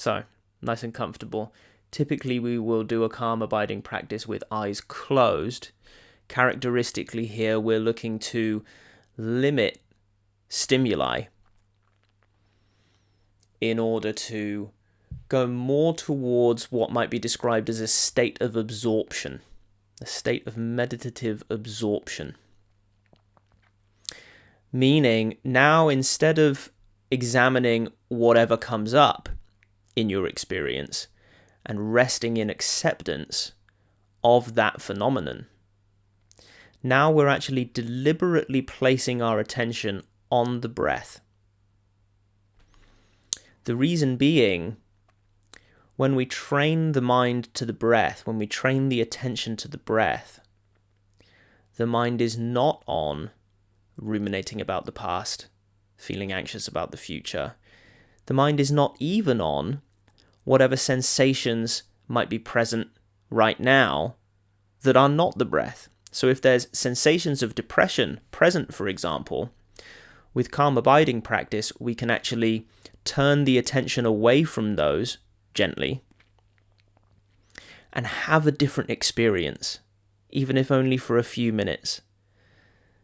So, nice and comfortable. Typically, we will do a calm abiding practice with eyes closed. Characteristically here, we're looking to limit stimuli in order to go more towards what might be described as a state of absorption, a state of meditative absorption. Meaning, now instead of examining whatever comes up in your experience and resting in acceptance of that phenomenon, now we're actually deliberately placing our attention on the breath. The reason being, when we train the mind to the breath, when we train the attention to the breath, the mind is not on ruminating about the past, feeling anxious about the future. The mind is not even on whatever sensations might be present right now that are not the breath. So if there's sensations of depression present, for example, with calm abiding practice, we can actually turn the attention away from those gently and have a different experience, even if only for a few minutes.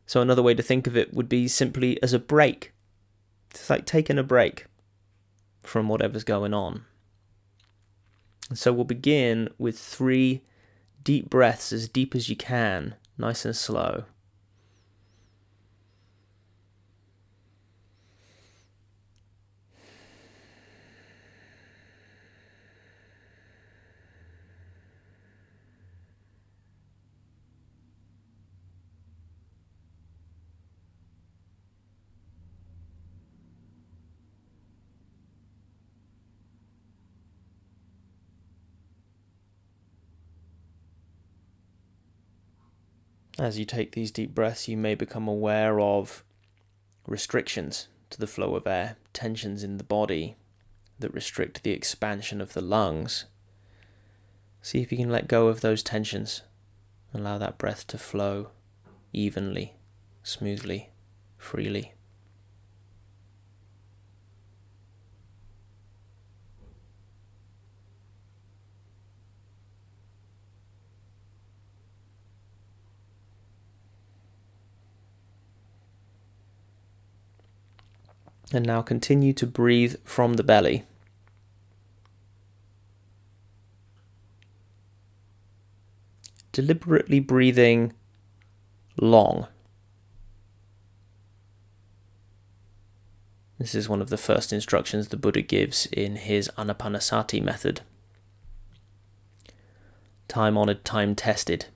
So another way to think of it would be simply as a break. It's like taking a break from whatever's going on. And so we'll begin with 3 deep breaths, as deep as you can, nice and slow. As you take these deep breaths, you may become aware of restrictions to the flow of air, tensions in the body that restrict the expansion of the lungs. See if you can let go of those tensions. Allow that breath to flow evenly, smoothly, freely. And now continue to breathe from the belly. Deliberately breathing long. This is one of the first instructions the Buddha gives in his Anapanasati method. Time-honored, time-tested.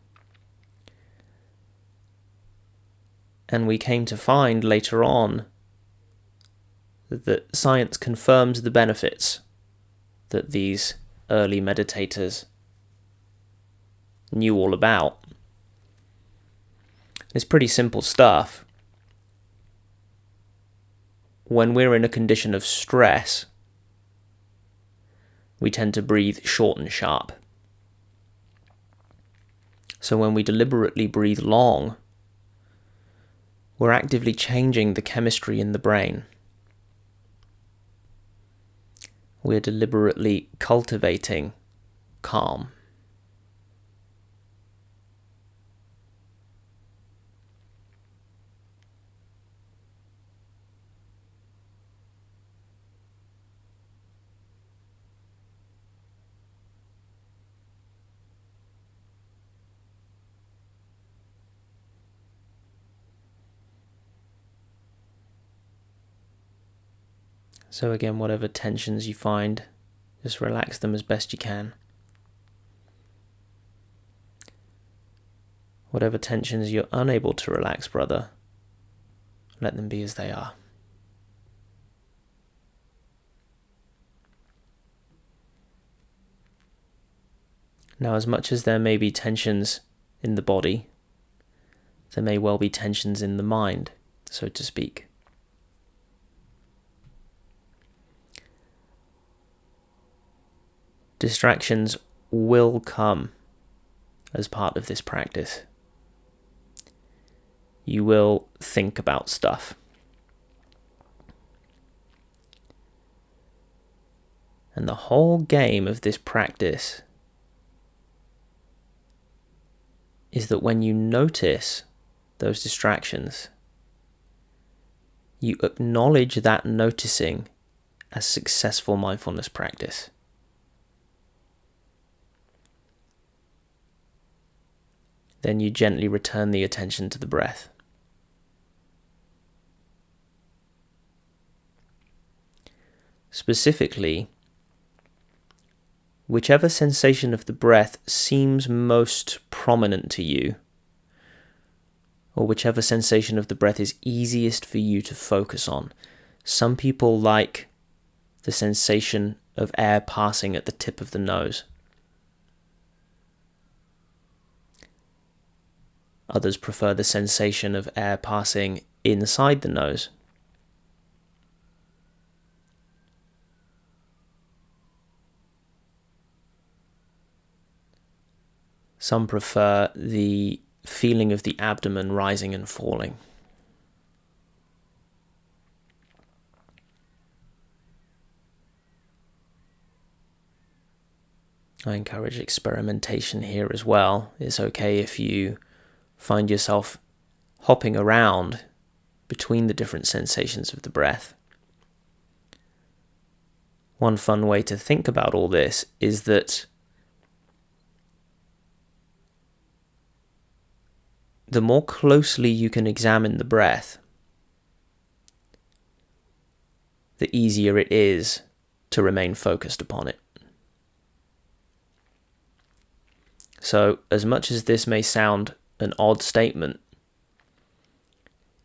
And we came to find later on that science confirms the benefits that these early meditators knew all about. It's pretty simple stuff. When we're in a condition of stress, we tend to breathe short and sharp. So when we deliberately breathe long, we're actively changing the chemistry in the brain. We're deliberately cultivating calm. So again, whatever tensions you find, just relax them as best you can. Whatever tensions you're unable to relax, brother, let them be as they are. Now, as much as there may be tensions in the body, there may well be tensions in the mind, so to speak. Distractions will come as part of this practice. You will think about stuff. And the whole game of this practice is that when you notice those distractions, you acknowledge that noticing as successful mindfulness practice. Then you gently return the attention to the breath. Specifically, whichever sensation of the breath seems most prominent to you, or whichever sensation of the breath is easiest for you to focus on. Some people like the sensation of air passing at the tip of the nose. Others prefer the sensation of air passing inside the nose. Some prefer the feeling of the abdomen rising and falling. I encourage experimentation here as well. It's okay if you find yourself hopping around between the different sensations of the breath. One fun way to think about all this is that the more closely you can examine the breath, the easier it is to remain focused upon it. So, as much as this may sound an odd statement,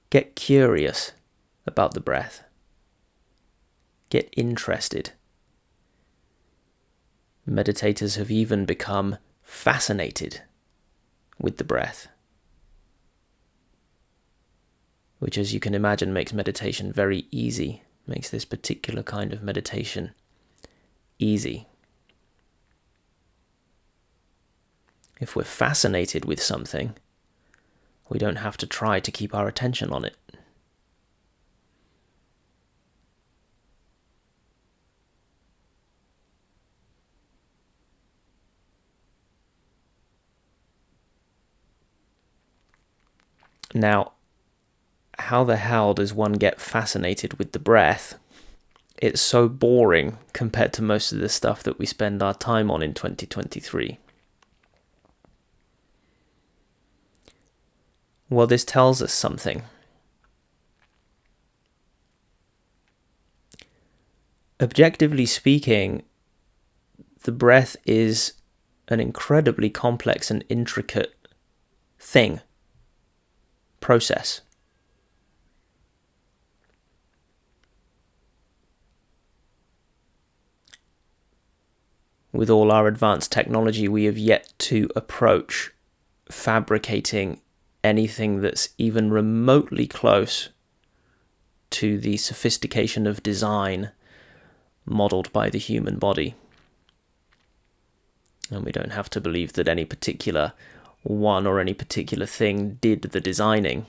get curious about the breath. Get interested. Meditators have even become fascinated with the breath, which, as you can imagine, makes meditation very easy, makes this particular kind of meditation easy. If we're fascinated with something, we don't have to try to keep our attention on it. Now, how the hell does one get fascinated with the breath? It's so boring compared to most of the stuff that we spend our time on in 2023. Well, this tells us something. Objectively speaking, the breath is an incredibly complex and intricate process. With all our advanced technology, we have yet to approach fabricating anything that's even remotely close to the sophistication of design modeled by the human body. And we don't have to believe that any particular one or any particular thing did the designing.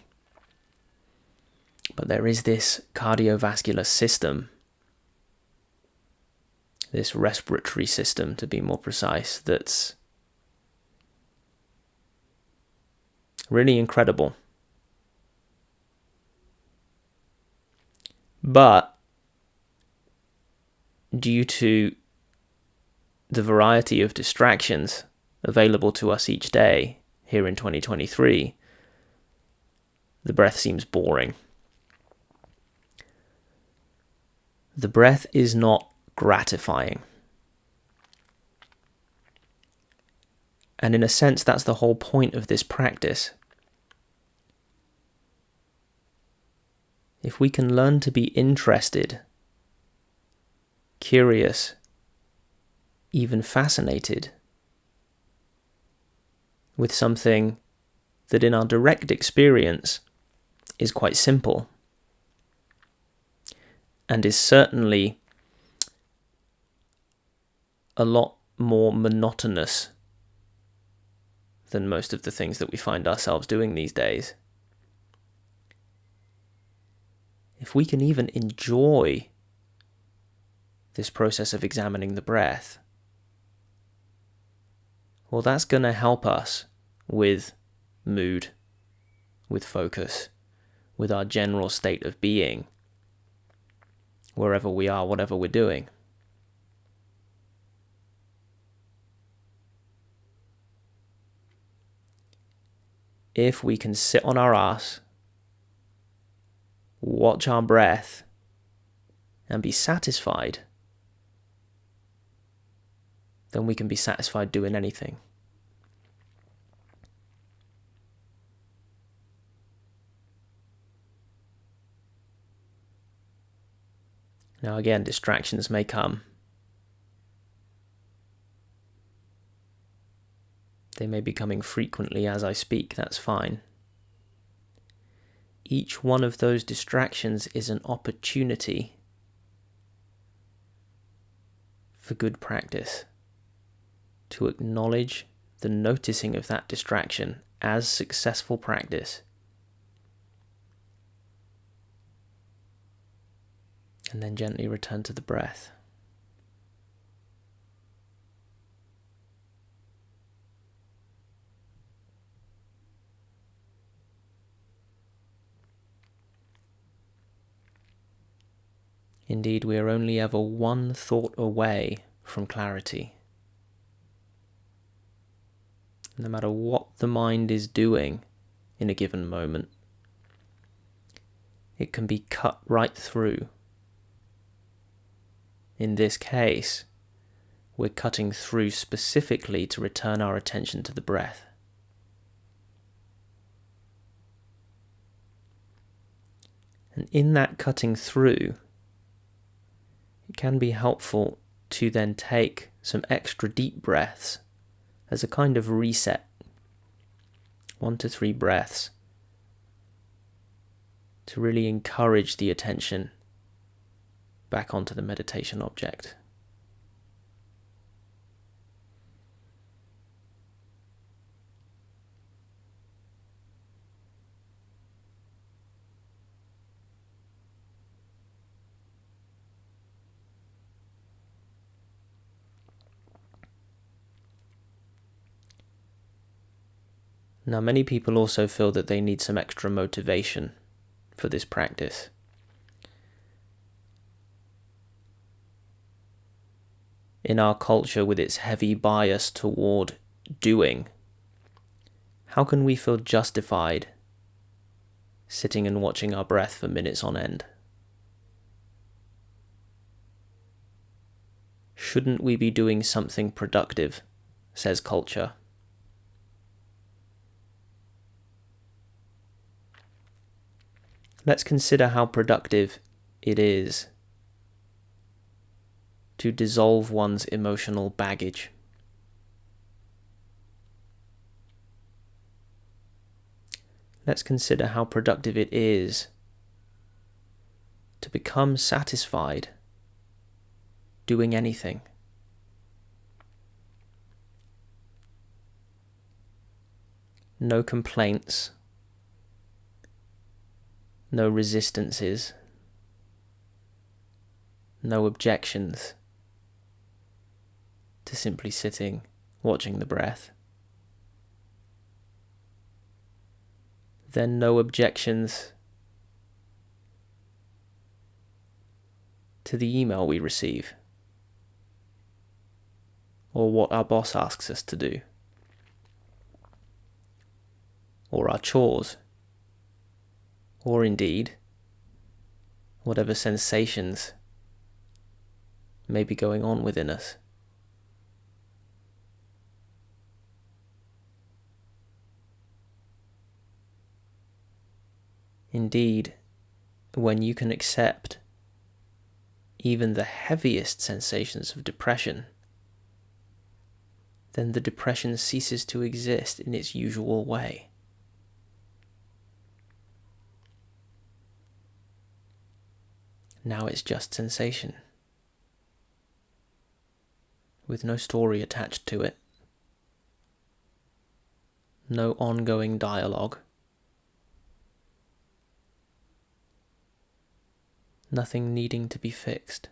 But there is this cardiovascular system, this respiratory system to be more precise, that's really incredible. But due to the variety of distractions available to us each day here in 2023, the breath seems boring. The breath is not gratifying. And in a sense, that's the whole point of this practice. If we can learn to be interested, curious, even fascinated with something that in our direct experience is quite simple and is certainly a lot more monotonous than most of the things that we find ourselves doing these days. If we can even enjoy this process of examining the breath, well, that's going to help us with mood, with focus, with our general state of being, wherever we are, whatever we're doing. If we can sit on our ass, watch our breath, and be satisfied, then we can be satisfied doing anything. Now again, distractions may come. They may be coming frequently as I speak, that's fine. Each one of those distractions is an opportunity for good practice, to acknowledge the noticing of that distraction as successful practice, and then gently return to the breath. Indeed, we are only ever one thought away from clarity. No matter what the mind is doing in a given moment, it can be cut right through. In this case, we're cutting through specifically to return our attention to the breath. And in that cutting through, it can be helpful to then take some extra deep breaths as a kind of reset. 1 to 3 breaths to really encourage the attention back onto the meditation object. Now, many people also feel that they need some extra motivation for this practice. In our culture, with its heavy bias toward doing, how can we feel justified sitting and watching our breath for minutes on end? Shouldn't we be doing something productive, says culture? Let's consider how productive it is to dissolve one's emotional baggage. Let's consider how productive it is to become satisfied doing anything. No complaints, no resistances, no objections to simply sitting, watching the breath. Then no objections to the email we receive, or what our boss asks us to do, or our chores, or indeed, whatever sensations may be going on within us. Indeed, when you can accept even the heaviest sensations of depression, then the depression ceases to exist in its usual way. Now it's just sensation, with no story attached to it, no ongoing dialogue, nothing needing to be fixed.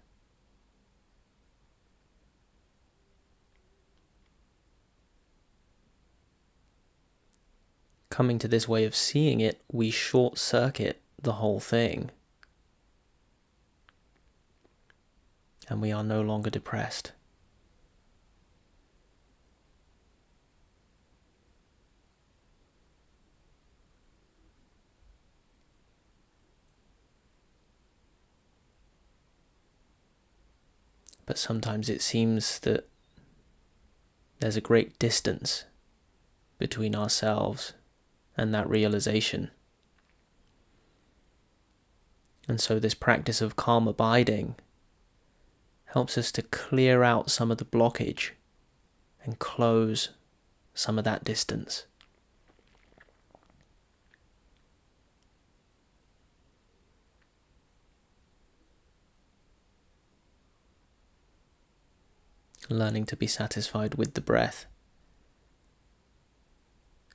coming to this way of seeing it, we short-circuit the whole thing. And we are no longer depressed. But sometimes it seems that there's a great distance between ourselves and that realization. And so this practice of calm abiding helps us to clear out some of the blockage and close some of that distance. Learning to be satisfied with the breath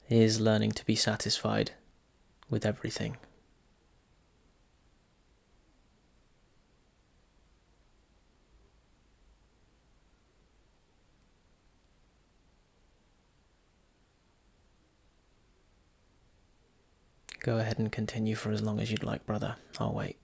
is learning to be satisfied with everything. Go ahead and continue for as long as you'd like, brother. I'll wait.